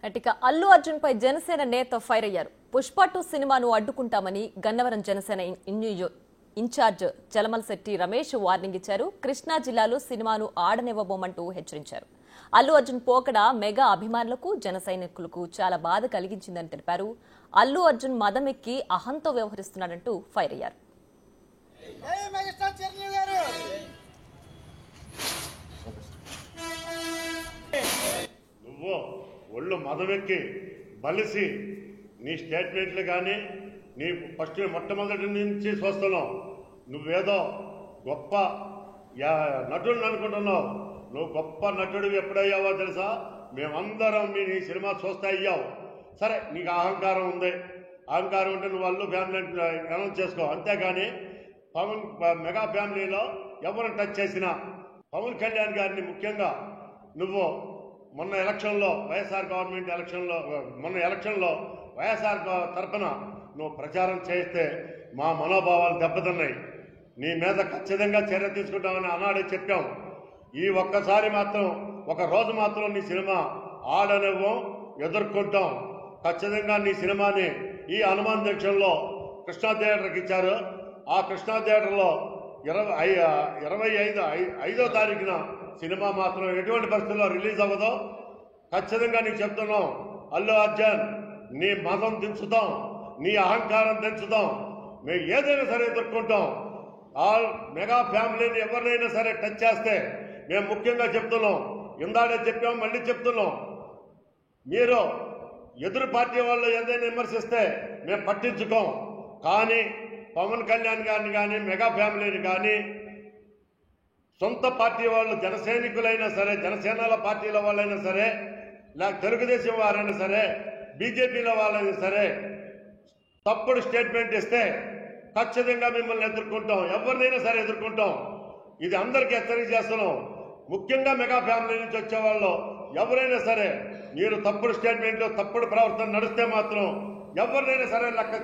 అటిక అల్లు అర్జున్ పై జనసేన నేత ఫైర్ అయ్యారు. పుష్ప 2 సినిమాను అడ్డుకుంటామని గన్నవరం జనసేన ఇన్ఛార్జ్ చలమలశెట్టి రమేష్ వార్నింగ్ ఇచ్చారు. కృష్ణా జిల్లాలో సినిమాను ఆడనివ్వబోమంటూ హెచ్చరించారు. అల్లు అర్జున్ పోకడ మెగా అభిమానులకు జన సైనికులకు చాలా బాధ కలిగించిందని తెలిపారు. అల్లు అర్జున్ మదమెక్కి అహంతో వ్యవహరిస్తున్నాడంటూ ఫైర్ అయ్యారు. ఒళ్ళు మదవెక్కి బలిసి నీ స్టేట్మెంట్లు కానీ నీ ఫస్ట్ మొట్టమొదటి నుంచి చూస్తున్నావు. నువ్వేదో గొప్ప నటుడిని అనుకుంటున్నావు. నువ్వు గొప్ప నటుడివి ఎప్పుడయ్యావో తెలుసా? మేమందరం నీ సినిమా చూస్తే అయ్యావు. సరే, నీకు అహంకారం ఉంది. అహంకారం ఉంటే నువ్వు అల్లు ఫ్యామిలీ అనౌన్స్ చేసుకో. అంతేగాని మెగా ఫ్యామిలీలో ఎవరిని టచ్ చేసినా పవన్ కళ్యాణ్ గారిని ముఖ్యంగా నువ్వు మొన్న ఎలక్షన్లో వైఎస్ఆర్ గవర్నమెంట్ ఎలక్షన్లో వైఎస్ఆర్ తరఫున నువ్వు ప్రచారం చేస్తే మా మనోభావాలు దెబ్బతిన్నాయి. నీ మీద ఖచ్చితంగా చర్య తీసుకుంటామని ఆనాడే చెప్పాం. ఈ ఒక్కసారి మాత్రం ఒక రోజు మాత్రం నీ సినిమా ఆడనివ్వం, ఎదుర్కొంటాం. ఖచ్చితంగా నీ సినిమాని ఈ హనుమాన్ జంక్షన్లో కృష్ణా థియేటర్కి ఇచ్చారు. ఆ కృష్ణా థియేటర్లో 25వ తారీఖున సినిమా మాత్రం ఎటువంటి పరిస్థితుల్లో రిలీజ్ అవ్వదో ఖచ్చితంగా నీకు చెప్తున్నాం. అల్లు అర్జున్, నీ మతం దించుతాం, నీ అహంకారం దించుతాం. మేము ఏదైనా సరే ఎదుర్కొంటాం. ఆల్ మెగా ఫ్యామిలీని ఎవరినైనా సరే టచ్ చేస్తే మేము ముఖ్యంగా చెప్తున్నాం. ఇందాడే చెప్పాం, మళ్ళీ చెప్తున్నాం. మీరు ఎదురు పార్టీ వాళ్ళు ఏదైనా విమర్శిస్తే మేము పట్టించుకోం. కానీ పవన్ కళ్యాణ్ గారిని కానీ మెగా ఫ్యామిలీని కానీ సొంత పార్టీ వాళ్ళు జనసైనికులైనా సరే, జనసేనల పార్టీల వాళ్ళైనా సరే, లేక తెలుగుదేశం వారైనా సరే, బీజేపీల వాళ్ళైనా సరే తప్పుడు స్టేట్మెంట్ ఇస్తే ఖచ్చితంగా మిమ్మల్ని ఎదుర్కొంటాం. ఎవరినైనా సరే ఎదుర్కొంటాం. ఇది అందరికీ హెచ్చరిక చేస్తున్నాం. ముఖ్యంగా మెగా ఫ్యామిలీ నుంచి వచ్చేవాళ్ళు ఎవరైనా సరే మీరు తప్పుడు స్టేట్మెంట్, తప్పుడు ప్రవర్తన నడిస్తే మాత్రం ఎవరినైనా సరే లెక్క